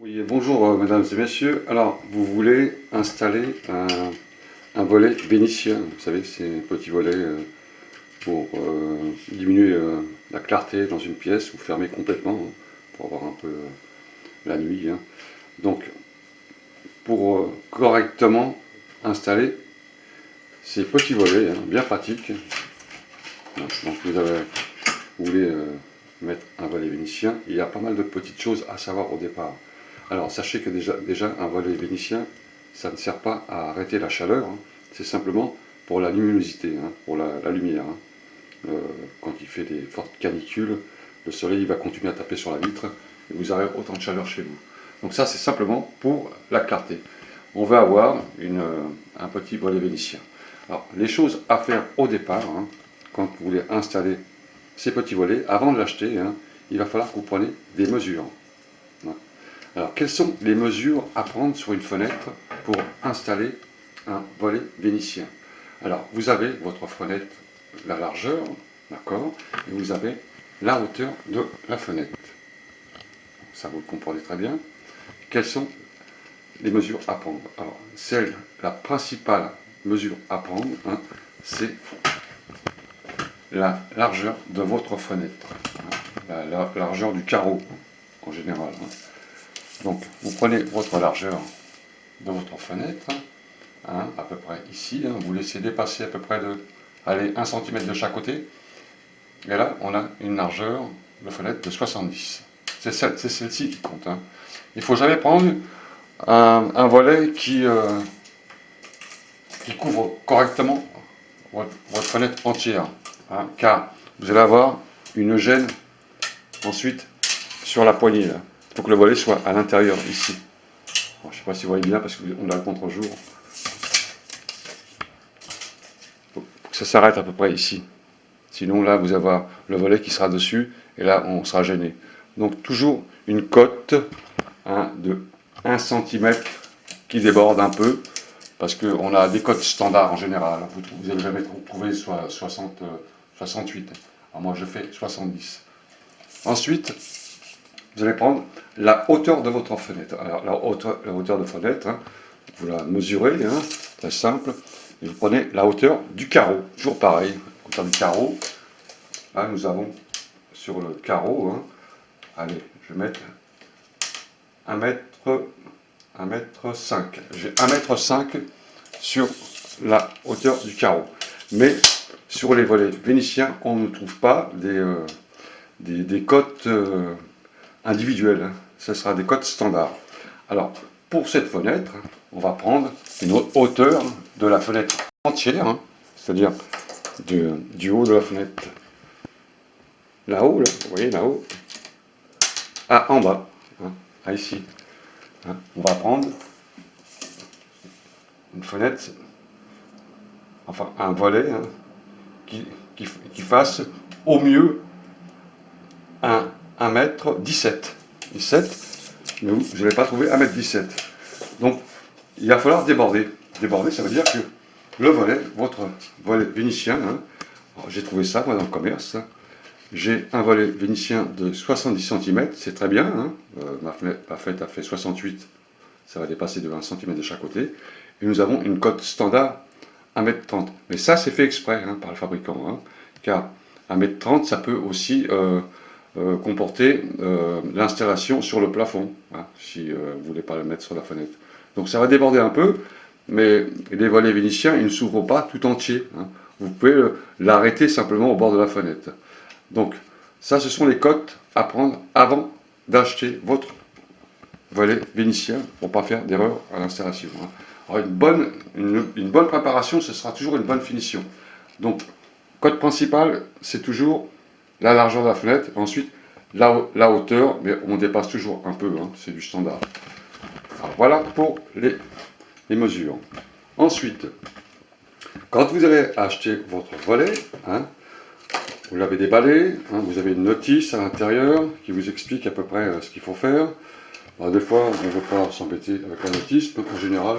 Oui, bonjour mesdames et messieurs. Alors, vous voulez installer un volet vénitien. Vous savez, c'est un petit volet pour diminuer la clarté dans une pièce ou fermer complètement pour avoir un peu la nuit. Donc, pour correctement installer ces petits volets, bien pratiques. Donc, vous voulez mettre un volet vénitien. Il y a pas mal de petites choses à savoir au départ. Alors sachez que déjà un volet vénitien, ça ne sert pas à arrêter la chaleur, c'est simplement pour la luminosité, pour la lumière. Quand il fait des fortes canicules, le soleil va continuer à taper sur la vitre et vous aurez autant de chaleur chez vous. Donc ça c'est simplement pour la clarté. On va avoir un petit volet vénitien. Alors les choses à faire au départ, quand vous voulez installer ces petits volets, avant de l'acheter, il va falloir que vous preniez des mesures. Alors, quelles sont les mesures à prendre sur une fenêtre pour installer un volet vénitien? Alors, vous avez votre fenêtre, la largeur, d'accord, et vous avez la hauteur de la fenêtre. Ça, vous le comprenez très bien. Quelles sont les mesures à prendre? Alors, la principale mesure à prendre, c'est la largeur de votre fenêtre, la largeur du carreau en général. Donc, vous prenez votre largeur de votre fenêtre, à peu près ici, vous laissez dépasser à peu près de 1 cm de chaque côté, et là on a une largeur de fenêtre de 70. C'est celle-ci qui compte. Il ne faut jamais prendre un volet qui couvre correctement votre fenêtre entière, car vous allez avoir une gêne ensuite sur la poignée. Il faut que le volet soit à l'intérieur ici. Je ne sais pas si vous voyez bien parce qu'on a le contre-jour. Il faut que ça s'arrête à peu près ici. Sinon là vous avez le volet qui sera dessus et là on sera gêné. Donc toujours une cote de 1 cm qui déborde un peu parce qu'on a des cotes standards en général. Vous n'allez jamais trouver 68. Alors moi je fais 70. Ensuite vous allez prendre la hauteur de votre fenêtre. Alors la hauteur de fenêtre, vous la mesurez, très simple, et vous prenez la hauteur du carreau, toujours pareil, hauteur du carreau. Là nous avons sur le carreau, allez, je vais mettre 1,5 m. J'ai 1,5 m sur la hauteur du carreau. Mais sur les volets vénitiens, on ne trouve pas des cotes individuelles. Ce sera des cotes standards. Alors, pour cette fenêtre, on va prendre une hauteur de la fenêtre entière, c'est-à-dire du haut de la fenêtre, là-haut, là, vous voyez là-haut, à en bas, à ici. On va prendre une fenêtre, enfin un volet qui fasse au mieux 1,17 m. 17, mais vous n'allez pas trouver 1,17 m. Donc il va falloir déborder. Déborder, ça veut dire que le volet, votre volet vénitien, j'ai trouvé ça moi dans le commerce, j'ai un volet vénitien de 70 cm, c'est très bien, ma fenêtre a fait 68, ça va dépasser de 1 cm de chaque côté, et nous avons une cote standard 1,30 m. Mais ça c'est fait exprès par le fabricant, car 1,30 m ça peut aussi comporter l'installation sur le plafond, si vous ne voulez pas le mettre sur la fenêtre. Donc ça va déborder un peu, mais les volets vénitiens, ils ne s'ouvrent pas tout entier. Vous pouvez l'arrêter simplement au bord de la fenêtre. Donc ça, ce sont les cotes à prendre avant d'acheter votre volet vénitien pour ne pas faire d'erreur à l'installation. Alors une bonne préparation, ce sera toujours une bonne finition. Donc, cote principale, c'est toujours la largeur de la fenêtre, ensuite la hauteur, mais on dépasse toujours un peu, c'est du standard. Alors, voilà pour les mesures. Ensuite, quand vous allez acheter votre volet, vous l'avez déballé, vous avez une notice à l'intérieur qui vous explique à peu près ce qu'il faut faire. Alors, des fois, on ne veut pas s'embêter avec la notice, mais en général,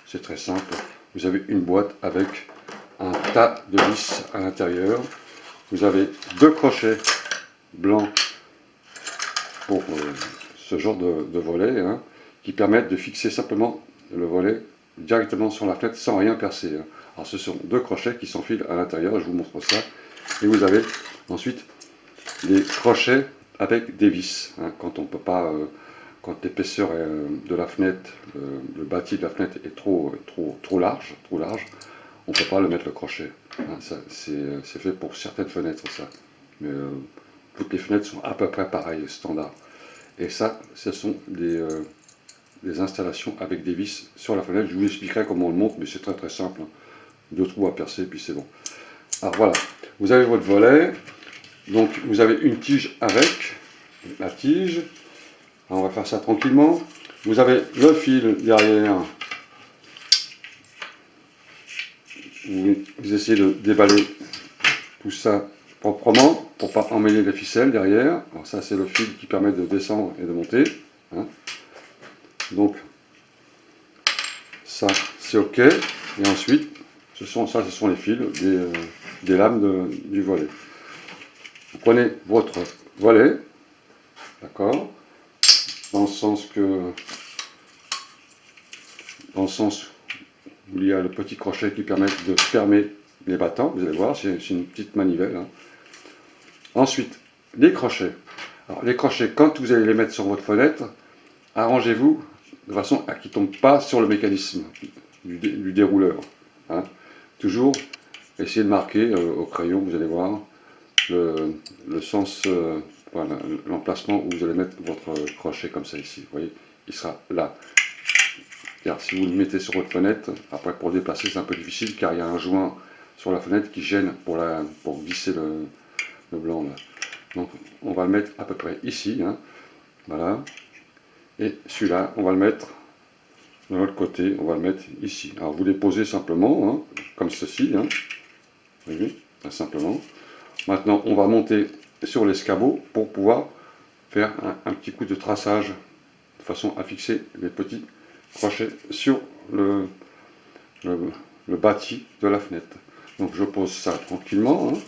c'est très simple. Vous avez une boîte avec un tas de vis à l'intérieur. Vous avez 2 crochets blancs pour ce genre de volet hein, qui permettent de fixer simplement le volet directement sur la fenêtre sans rien percer. Hein. Alors ce sont deux crochets qui s'enfilent à l'intérieur, je vous montre ça. Et vous avez ensuite des crochets avec des vis. Hein, quand on peut pas, quand l'épaisseur de la fenêtre, le bâti de la fenêtre est trop large, on ne peut pas le mettre le crochet. Hein, c'est fait pour certaines fenêtres ça. Mais toutes les fenêtres sont à peu près pareilles, standard. Et ça, ce sont des installations avec des vis sur la fenêtre. Je vous expliquerai comment on le monte, mais c'est très simple. Hein. Deux trous à percer, puis c'est bon. Alors voilà, vous avez votre volet. Donc vous avez une tige avec la tige. Alors, on va faire ça tranquillement. Vous avez le fil derrière. Vous essayez de déballer tout ça proprement pour ne pas emmêler les ficelles derrière. Alors ça c'est le fil qui permet de descendre et de monter. Hein. Donc ça c'est ok. Et ensuite ce sont les fils des lames du volet. Vous prenez votre volet, d'accord, dans le sens où il y a le petit crochet qui permet de fermer les battants. Vous allez voir, c'est une petite manivelle. Hein. Ensuite, les crochets. Alors, les crochets, quand vous allez les mettre sur votre fenêtre, arrangez-vous de façon à qu'ils ne tombent pas sur le mécanisme du dérouleur. Hein. Toujours essayez de marquer au crayon, vous allez voir, le sens, voilà, l'emplacement où vous allez mettre votre crochet comme ça ici. Vous voyez, il sera là. Car si vous le mettez sur votre fenêtre, après pour le déplacer c'est un peu difficile car il y a un joint sur la fenêtre qui gêne pour glisser le blanc là. Donc on va le mettre à peu près ici, hein. Voilà. Et celui-là, on va le mettre de l'autre côté, on va le mettre ici. Alors vous les posez simplement, hein, comme ceci, hein. Vous voyez, simplement. Maintenant on va monter sur l'escabeau pour pouvoir faire un petit coup de traçage de façon à fixer les petits crochets sur le bâti de la fenêtre. Donc je pose ça tranquillement, hein,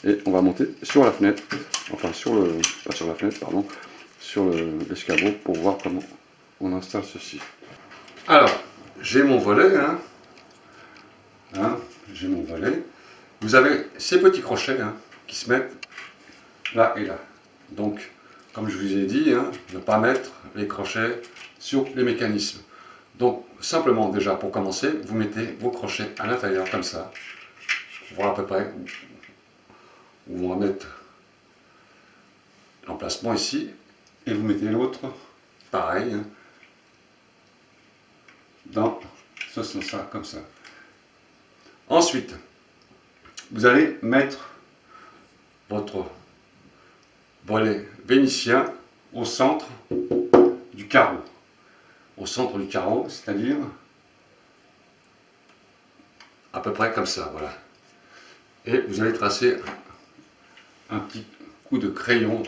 et on va monter sur la fenêtre, enfin pas sur la fenêtre, pardon, sur l'escabeau pour voir comment on installe ceci. Alors, j'ai mon volet, hein, j'ai mon volet. Vous avez ces petits crochets hein, qui se mettent là et là. Donc, comme je vous ai dit, hein, ne pas mettre les crochets sur les mécanismes. Donc, simplement, déjà, pour commencer, vous mettez vos crochets à l'intérieur, comme ça. Voir à peu près où on va mettre l'emplacement ici. Et vous mettez l'autre, pareil, hein, dans ce sens-là, comme ça. Ensuite, vous allez mettre votre volet vénitien au centre du carreau. Au centre du carreau, c'est-à-dire à peu près comme ça, voilà. Et vous allez tracer un petit coup de crayon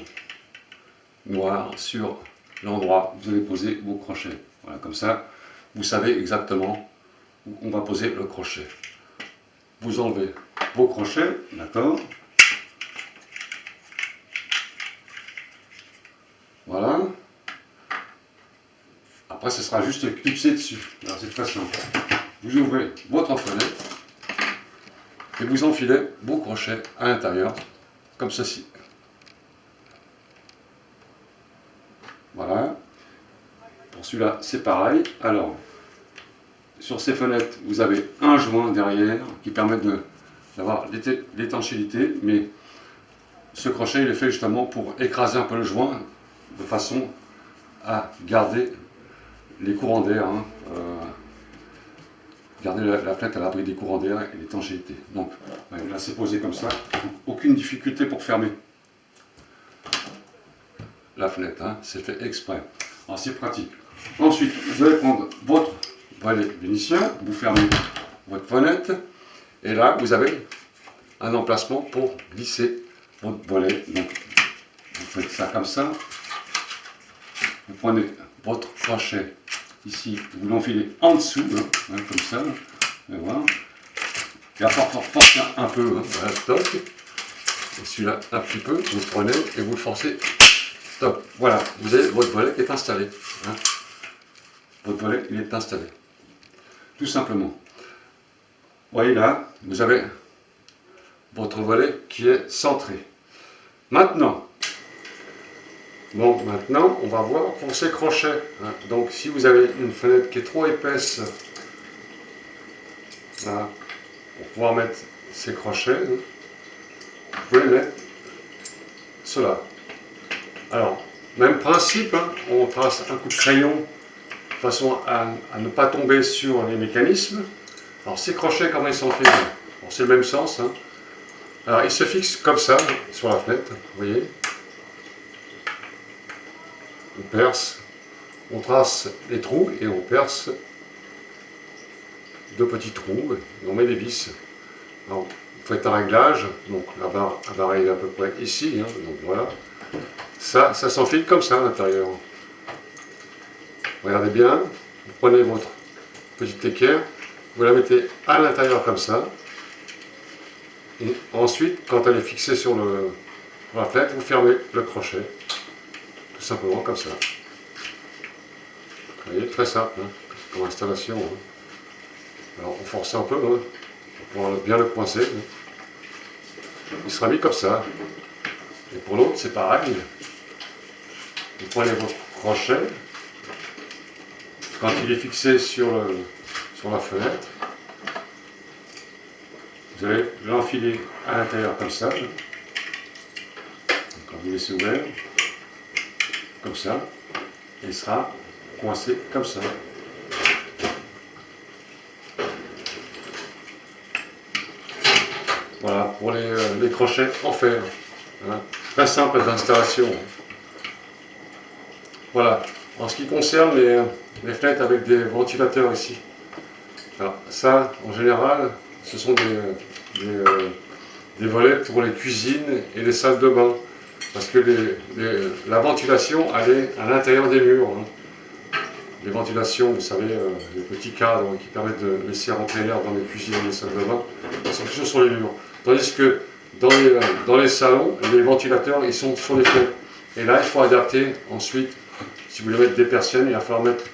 noir sur l'endroit où vous allez poser vos crochets. Voilà, comme ça, vous savez exactement où on va poser le crochet. Vous enlevez vos crochets, d'accord? Voilà. Après, ce sera juste clipsé dessus. Alors, c'est très simple. Vous ouvrez votre fenêtre et vous enfilez vos crochets à l'intérieur, comme ceci. Voilà. Pour celui-là, c'est pareil. Alors, sur ces fenêtres, vous avez un joint derrière qui permet d'avoir l'étanchéité, mais ce crochet, il est fait justement pour écraser un peu le joint, de façon à garder les courants d'air, hein, garder la fenêtre à l'abri des courants d'air et l'étanchéité. Donc là c'est posé comme ça, aucune difficulté pour fermer la fenêtre, hein, c'est fait exprès. Alors c'est pratique. Ensuite, vous allez prendre votre volet vénitien, vous fermez votre fenêtre, et là vous avez un emplacement pour glisser votre volet. Donc vous faites ça comme ça, vous prenez votre crochet ici, vous l'enfilez en dessous, hein, comme ça, et voilà. Et à forcer un peu, hein, voilà, toc. Et celui-là un petit peu, vous le prenez et vous le forcez Top. Voilà, vous avez votre volet qui est installé. Hein. Votre volet, il est installé. Tout simplement. Vous voyez là, vous avez votre volet qui est centré. Maintenant, on va voir pour ces crochets. Hein. Donc, si vous avez une fenêtre qui est trop épaisse, voilà, pour pouvoir mettre ces crochets, hein, vous pouvez mettre cela. Alors, même principe, hein, on trace un coup de crayon de façon à ne pas tomber sur les mécanismes. Alors, ces crochets, comment ils sont faits? Bon, c'est le même sens. Hein. Alors, ils se fixent comme ça sur la fenêtre, vous voyez. On perce, on trace les trous et on perce deux petits trous et on met des vis. Alors, vous faites un réglage, donc la barre est à peu près ici, hein, donc voilà. Ça s'enfile comme ça à l'intérieur. Regardez bien, vous prenez votre petite équerre, vous la mettez à l'intérieur comme ça. Et ensuite, quand elle est fixée sur la fenêtre, vous fermez le crochet. Tout simplement comme ça. Vous voyez, très simple, hein, comme installation. Hein. Alors on force un peu, hein, pour pouvoir bien le coincer. Hein. Il sera mis comme ça. Et pour l'autre, c'est pareil. Vous prenez votre crochet. Quand il est fixé sur la fenêtre, vous allez l'enfiler à l'intérieur comme ça. Quand vous laissez ouvert, comme ça, et il sera coincé comme ça. Voilà, pour les crochets en fer. Hein. Très simple d'installation. Voilà. En ce qui concerne les fenêtres avec des ventilateurs ici. Alors ça, en général, ce sont des volets pour les cuisines et les salles de bain. Parce que la ventilation, elle est à l'intérieur des murs. Hein. Les ventilations, vous savez, les petits cadres qui permettent de laisser rentrer l'air dans les cuisines et les salles de bain, ils sont toujours sur les murs. Tandis que dans les salons, les ventilateurs, ils sont sur les fenêtres. Et là, il faut adapter ensuite, si vous voulez mettre des persiennes, il va falloir mettre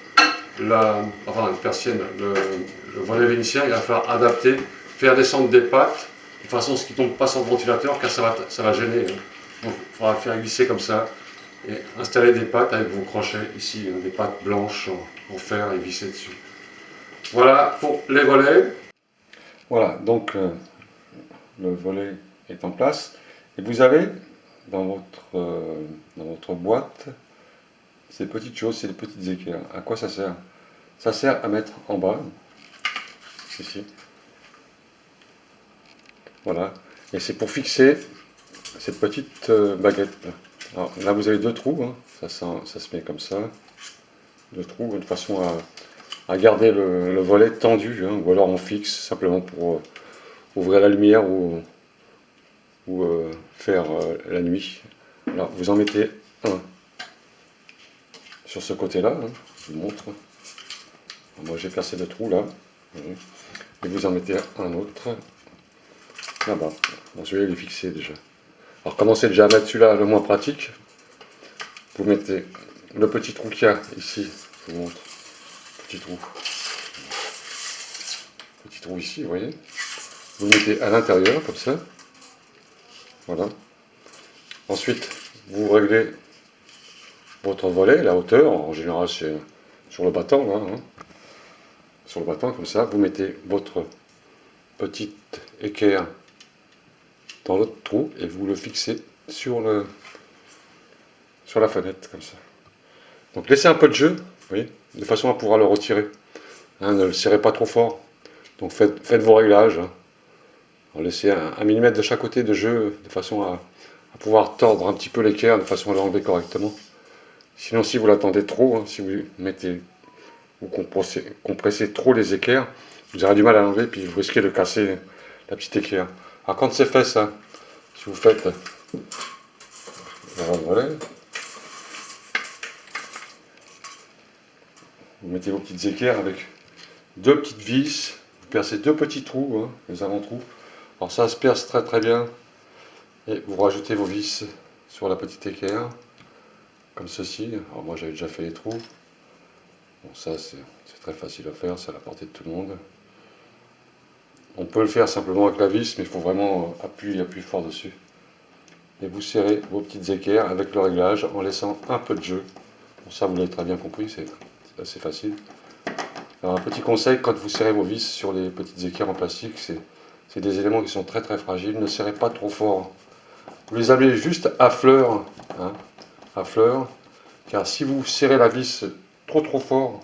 une persienne, le volet vénitien, il va falloir adapter, faire descendre des pattes, de façon à ce qu'il ne tombe pas sur le ventilateur, car ça va gêner. Hein. Donc, il faudra faire glisser comme ça, et installer des pattes avec vos crochets ici, hein, des pattes blanches en fer et visser dessus. Voilà pour les volets. Voilà, donc le volet est en place. Et vous avez dans votre boîte ces petites choses, ces petites équerres. À quoi ça sert? Ça sert à mettre en bas, ici. Voilà. Et c'est pour fixer cette petite baguette. Alors, là, vous avez deux trous. Hein. Ça se met comme ça. Deux trous, de façon à garder le volet tendu. Hein. Ou alors on fixe simplement pour ouvrir la lumière ou faire la nuit. Alors, vous en mettez un sur ce côté-là. Hein. Je vous montre. Moi, j'ai percé le trou là. Et vous en mettez un autre là-bas. Bon, celui-là, il est fixé déjà. Alors, commencez déjà à mettre celui-là le moins pratique. Vous mettez le petit trou qu'il y a ici. Je vous montre. Petit trou. Petit trou ici, vous voyez. Vous le mettez à l'intérieur, comme ça. Voilà. Ensuite, vous réglez votre volet, la hauteur. En général, c'est sur le battant. Là, hein. Sur le battant, comme ça. Vous mettez votre petite équerre dans l'autre trou et vous le fixez sur la fenêtre, comme ça. Donc, laissez un peu de jeu, vous voyez, de façon à pouvoir le retirer. Hein, ne le serrez pas trop fort. Donc, faites vos réglages. Hein. Laissez un millimètre de chaque côté de jeu, de façon à pouvoir tordre un petit peu l'équerre, de façon à l'enlever correctement. Sinon, si vous l'attendez trop, hein, si vous compressez trop les équerres, vous aurez du mal à l'enlever, puis vous risquez de casser la petite équerre. Alors quand c'est fait ça, si vous faites voilà, vous mettez vos petites équerres avec deux petites vis, vous percez deux petits trous, hein, les avant-trous. Alors ça se perce très très bien, et vous rajoutez vos vis sur la petite équerre. comme ceci. Alors moi j'avais déjà fait les trous. Bon, ça c'est très facile à faire, c'est à la portée de tout le monde. On peut le faire simplement avec la vis, mais il faut vraiment appuyer fort dessus. Et vous serrez vos petites équerres avec le réglage en laissant un peu de jeu. Bon, ça vous l'avez très bien compris, c'est assez facile. Alors un petit conseil, quand vous serrez vos vis sur les petites équerres en plastique, c'est des éléments qui sont très fragiles, ne serrez pas trop fort. Vous les avez juste à fleur, hein, à fleur, car si vous serrez la vis trop fort,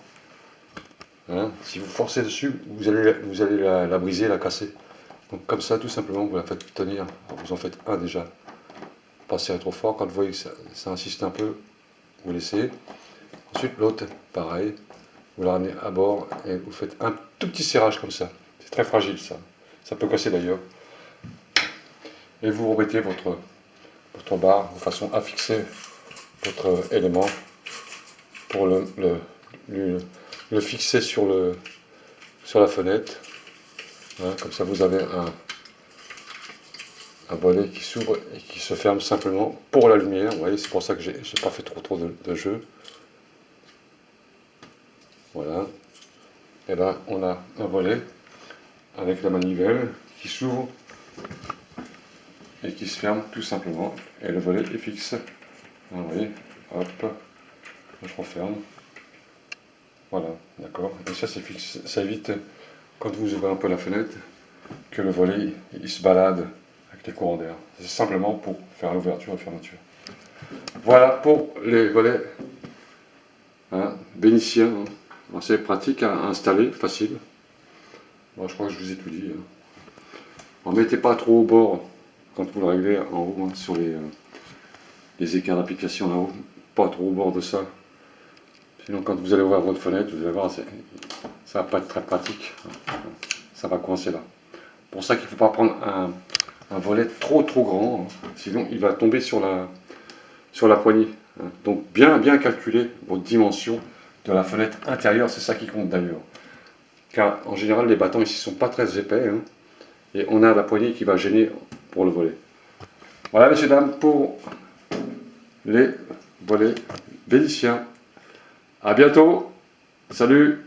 hein, si vous forcez dessus, vous allez la briser, la casser. Donc comme ça, tout simplement, vous la faites tenir. Alors, vous en faites un déjà. Pas serrer trop fort. Quand vous voyez que ça insiste un peu, vous laissez. Ensuite, l'autre, pareil. Vous la ramenez à bord et vous faites un tout petit serrage comme ça. C'est très fragile ça. Ça peut casser d'ailleurs. Et vous remettez votre barre de façon à fixer votre élément pour le fixer sur la fenêtre. Hein, comme ça, vous avez un volet qui s'ouvre et qui se ferme simplement pour la lumière. Vous voyez, c'est pour ça que j'ai pas fait trop de jeu. Voilà. Et là, on a un volet avec la manivelle qui s'ouvre et qui se ferme tout simplement. Et le volet est fixe. Vous voyez, hop, je referme. Voilà, d'accord. Et ça, c'est fixe. Ça évite, quand vous ouvrez un peu la fenêtre, que le volet il se balade avec les courants d'air. C'est simplement pour faire l'ouverture et fermeture. Voilà pour les volets vénitiens. Hein. C'est pratique à installer, facile. Bon, je crois que je vous ai tout dit. Hein. Ne mettez pas trop au bord quand vous le réglez en haut, hein, sur les écarts d'application là-haut. Pas trop au bord de ça. Sinon, quand vous allez ouvrir votre fenêtre, vous allez voir, ça va pas être très pratique. Ça va coincer là. Pour ça qu'il ne faut pas prendre un volet trop grand, hein, sinon il va tomber sur la poignée. Hein. Donc bien calculer votre dimension de la fenêtre intérieure, c'est ça qui compte d'ailleurs. Car en général, les battants ici sont pas très épais, hein, et on a la poignée qui va gêner pour le volet. Voilà, messieurs, dames, pour les volets vénitiens. À bientôt. Salut.